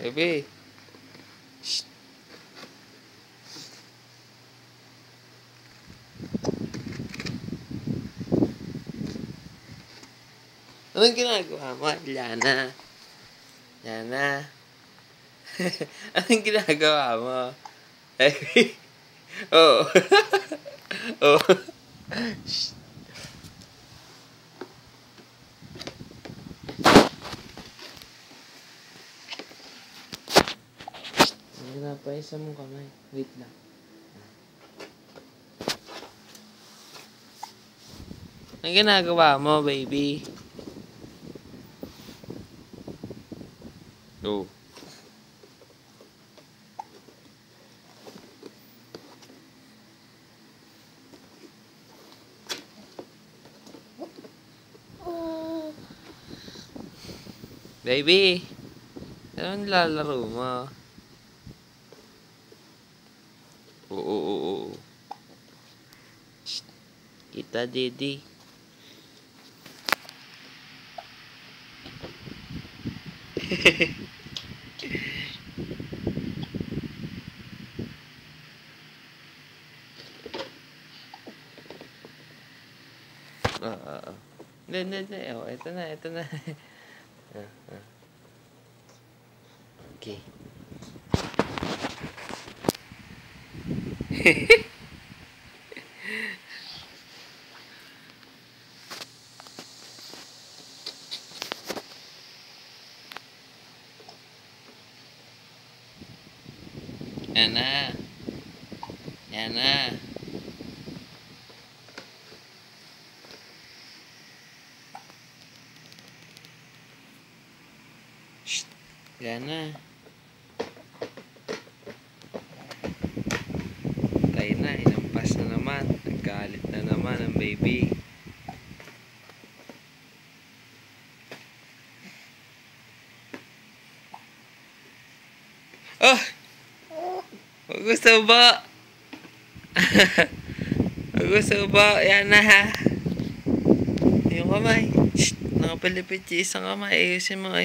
Baby. Shh. Anong ginagawa mo, Liana? Liana? Anong ginagawa mo? Baby? Oo. Oo. Shh. Pinapaisa mo kamay. Wait lang. Anong ginagawa mo, baby? Oh. Baby, anong lalaro mo? Oo. Shh. Kita, Didi. Oo. Hindi. Oh, ito na. Okay. Yan na. Shh. Yan na. Tayo na. Inampas na naman. Naggalit na naman ang baby. Oh! Gusto ba? Gusto ba? Yan na ha. Yung kamay. Shh. Nakapalipit yung isang kamay. Ayusin mo.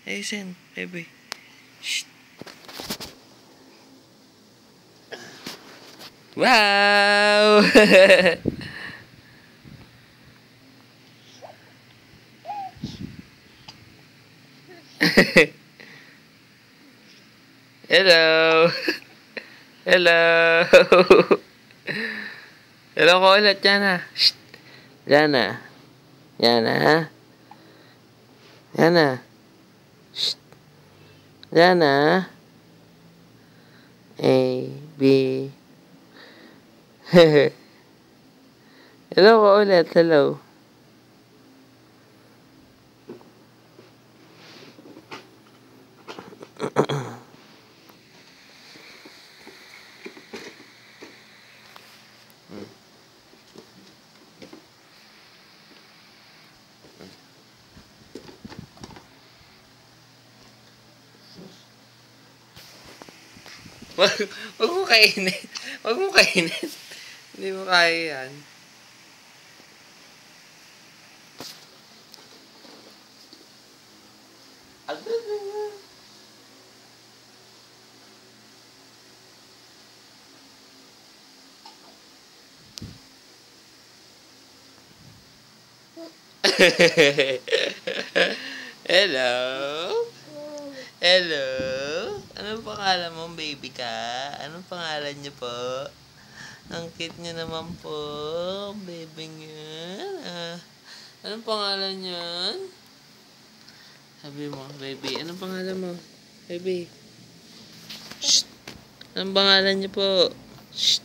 Ayusin, baby. Shh. Wow! Hello. Hello. Hello ko ulit, Jana. Shh. Jana. Shh. Jana. A, B. Hello ko ulit. Hello. Wag mo kainin. Hindi mo kaya yan. Hello. Anong pangalan mo, baby ka? Anong pangalan niyo po? Ang cute niyo naman po, baby niyan. Anong pangalan niyan? Sabi mo, baby. Anong pangalan mo? Baby. Shh. Anong pangalan niyo po? Shh.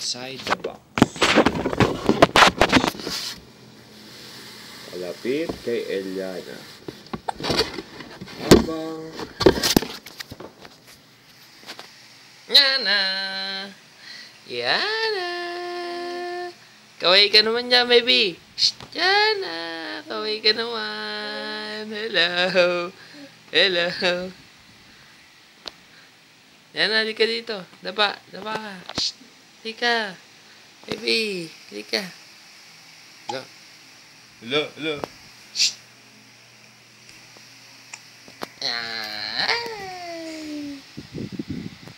outside the box. Palapit kay Eliana. Habang Yana! Yana! Kaway ka naman dyan, baby. Shh! Yana! Kaway ka naman. Hello. Hello. Yana, di ka dito. Daba. Daba ka. Shh! Di ka. Baby. Di ka. Hello. Hello. Hello. Shh! Yan.